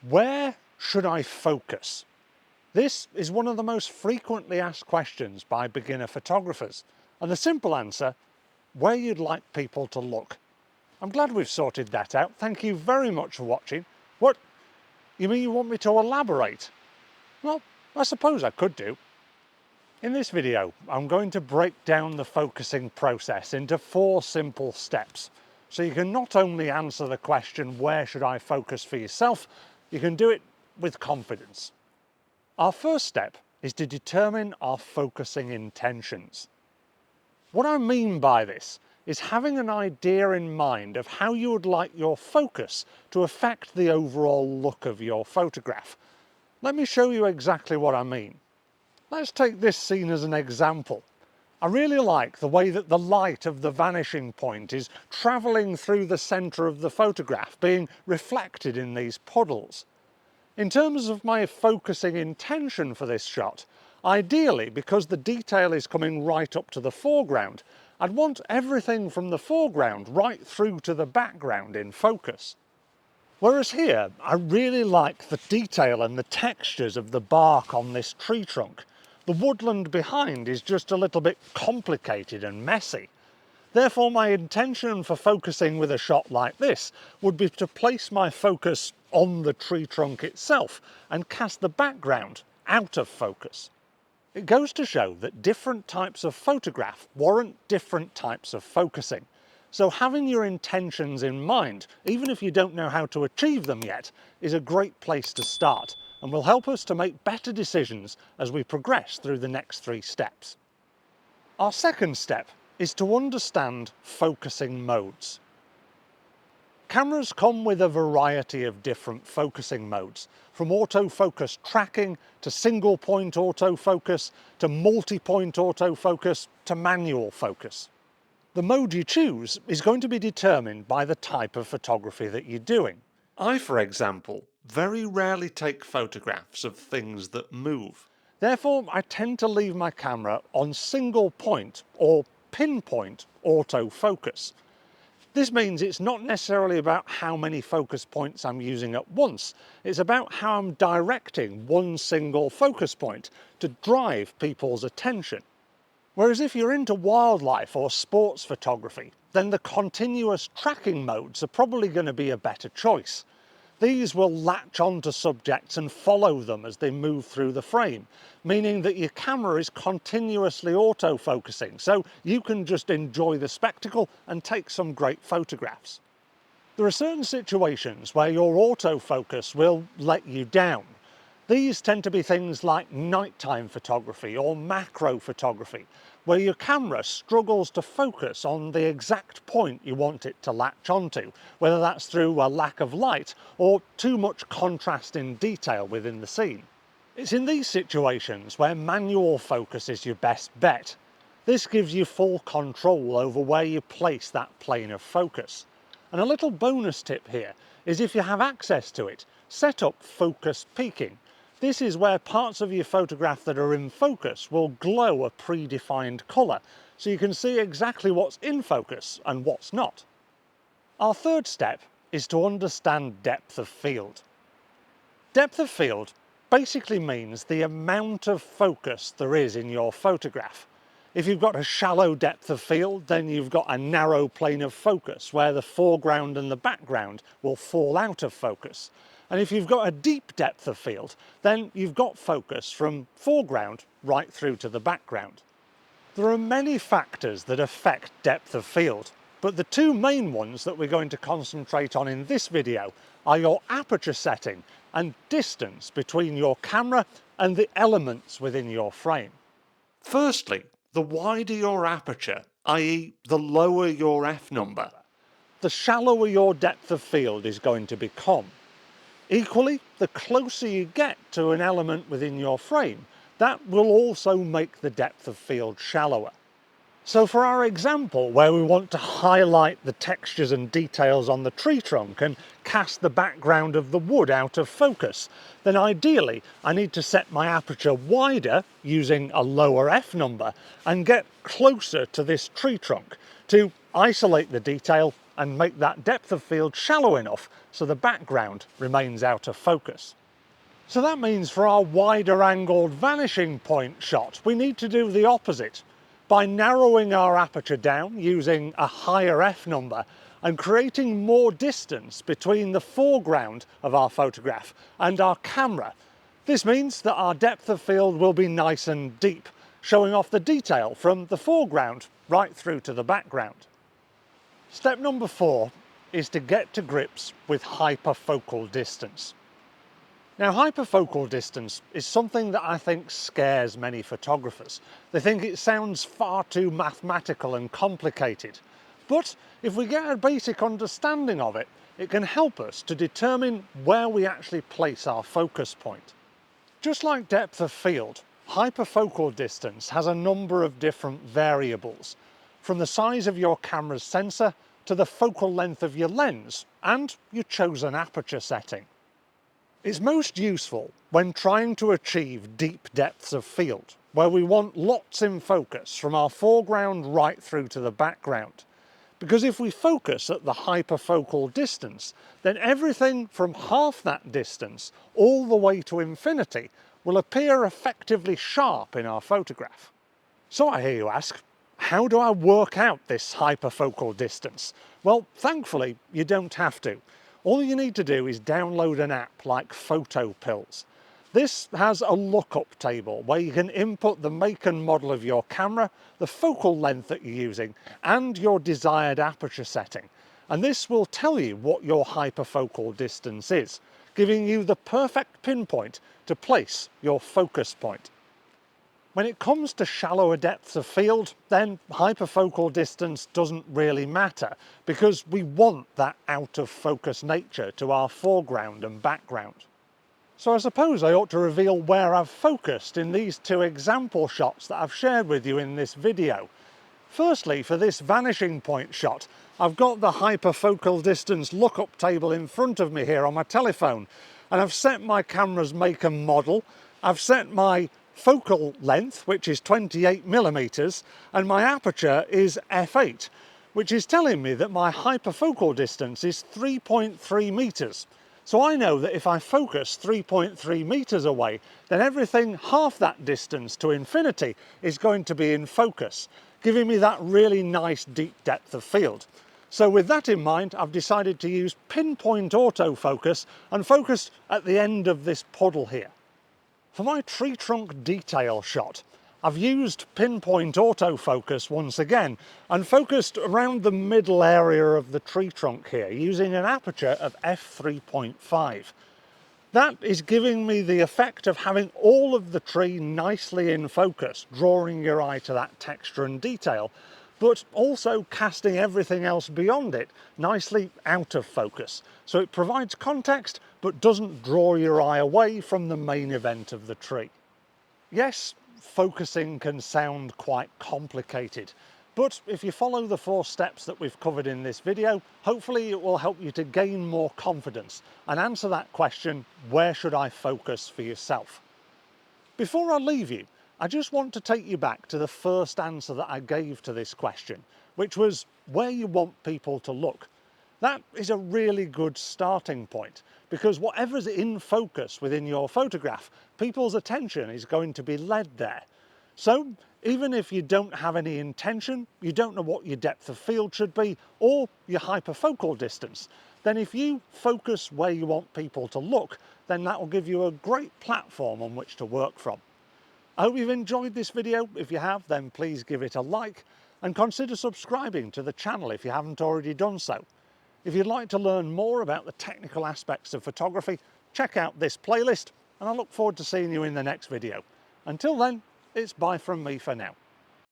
Where should I focus? This is one of the most frequently asked questions by beginner photographers, and the simple answer, where you'd like people to look. I'm glad we've sorted that out. Thank you very much for watching. What? You mean you want me to elaborate? Well, I suppose I could do. In this video, I'm going to break down the focusing process into 4 simple steps, so you can not only answer the question, where should I focus for yourself, you can do it with confidence. Our first step is to determine our focusing intentions. What I mean by this is having an idea in mind of how you would like your focus to affect the overall look of your photograph. Let me show you exactly what I mean. Let's take this scene as an example. I really like the way that the light of the vanishing point is travelling through the centre of the photograph, being reflected in these puddles. In terms of my focusing intention for this shot, ideally, because the detail is coming right up to the foreground, I'd want everything from the foreground right through to the background in focus. Whereas here, I really like the detail and the textures of the bark on this tree trunk. The woodland behind is just a little bit complicated and messy. Therefore, my intention for focusing with a shot like this would be to place my focus on the tree trunk itself and cast the background out of focus. It goes to show that different types of photograph warrant different types of focusing. So having your intentions in mind, even if you don't know how to achieve them yet, is a great place to start and will help us to make better decisions as we progress through the next 3 steps. Our second step is to understand focusing modes. Cameras come with a variety of different focusing modes, from autofocus tracking to single point autofocus to multi-point autofocus to manual focus. The mode you choose is going to be determined by the type of photography that you're doing. I, for example, very rarely take photographs of things that move. Therefore, I tend to leave my camera on single point or pinpoint autofocus. This means it's not necessarily about how many focus points I'm using at once, it's about how I'm directing one single focus point to drive people's attention. Whereas if you're into wildlife or sports photography, then the continuous tracking modes are probably going to be a better choice. These will latch onto subjects and follow them as they move through the frame, meaning that your camera is continuously autofocusing, so you can just enjoy the spectacle and take some great photographs. There are certain situations where your autofocus will let you down. These tend to be things like nighttime photography or macro photography, where your camera struggles to focus on the exact point you want it to latch onto, whether that's through a lack of light or too much contrast in detail within the scene. It's in these situations where manual focus is your best bet. This gives you full control over where you place that plane of focus. And a little bonus tip here is, if you have access to it, set up focus peaking. This is where parts of your photograph that are in focus will glow a predefined colour, so you can see exactly what's in focus and what's not. Our third step is to understand depth of field. Depth of field basically means the amount of focus there is in your photograph. If you've got a shallow depth of field, then you've got a narrow plane of focus where the foreground and the background will fall out of focus. And if you've got a deep depth of field, then you've got focus from foreground right through to the background. There are many factors that affect depth of field, but the 2 main ones that we're going to concentrate on in this video are your aperture setting and distance between your camera and the elements within your frame. Firstly, the wider your aperture, i.e. the lower your f-number, the shallower your depth of field is going to become. Equally, the closer you get to an element within your frame, that will also make the depth of field shallower. So for our example, where we want to highlight the textures and details on the tree trunk and cast the background of the wood out of focus, then ideally I need to set my aperture wider using a lower f-number and get closer to this tree trunk to isolate the detail and make that depth of field shallow enough so the background remains out of focus. So that means for our wider angled vanishing point shot, we need to do the opposite by narrowing our aperture down using a higher f number and creating more distance between the foreground of our photograph and our camera. This means that our depth of field will be nice and deep, showing off the detail from the foreground right through to the background. Step number 4 is to get to grips with hyperfocal distance. Now, hyperfocal distance is something that I think scares many photographers. They think it sounds far too mathematical and complicated. But if we get a basic understanding of it, it can help us to determine where we actually place our focus point. Just like depth of field, hyperfocal distance has a number of different variables, from the size of your camera's sensor to the focal length of your lens and your chosen aperture setting. It's most useful when trying to achieve deep depths of field, where we want lots in focus from our foreground right through to the background. Because if we focus at the hyperfocal distance, then everything from half that distance all the way to infinity will appear effectively sharp in our photograph. So I hear you ask, how do I work out this hyperfocal distance? Well, thankfully, you don't have to. All you need to do is download an app like Photo Pills. This has a lookup table where you can input the make and model of your camera, the focal length that you're using, and your desired aperture setting. And this will tell you what your hyperfocal distance is, giving you the perfect pinpoint to place your focus point. When it comes to shallower depths of field, then hyperfocal distance doesn't really matter because we want that out of focus nature to our foreground and background. So I suppose I ought to reveal where I've focused in these 2 example shots that I've shared with you in this video. Firstly, for this vanishing point shot, I've got the hyperfocal distance lookup table in front of me here on my telephone, and I've set my camera's make and model, I've set my focal length, which is 28mm, and my aperture is f8, which is telling me that my hyperfocal distance is 3.3 meters. So I know that if I focus 3.3 meters away, then everything half that distance to infinity is going to be in focus, giving me that really nice deep depth of field. So with that in mind, I've decided to use pinpoint autofocus and focus at the end of this puddle here. For my tree trunk detail shot, I've used pinpoint autofocus once again and focused around the middle area of the tree trunk here using an aperture of f3.5. That is giving me the effect of having all of the tree nicely in focus, drawing your eye to that texture and detail, but also casting everything else beyond it nicely out of focus. So it provides context, but doesn't draw your eye away from the main event of the tree. Yes, focusing can sound quite complicated, but if you follow the 4 steps that we've covered in this video, hopefully it will help you to gain more confidence and answer that question, where should I focus, for yourself? Before I leave you, I just want to take you back to the first answer that I gave to this question, which was where you want people to look. That is a really good starting point, because whatever's in focus within your photograph, people's attention is going to be led there. So even if you don't have any intention, you don't know what your depth of field should be or your hyperfocal distance, then if you focus where you want people to look, then that will give you a great platform on which to work from. I hope you've enjoyed this video. If you have, then please give it a like and consider subscribing to the channel if you haven't already done so. If you'd like to learn more about the technical aspects of photography, check out this playlist, and I look forward to seeing you in the next video. Until then, it's bye from me for now.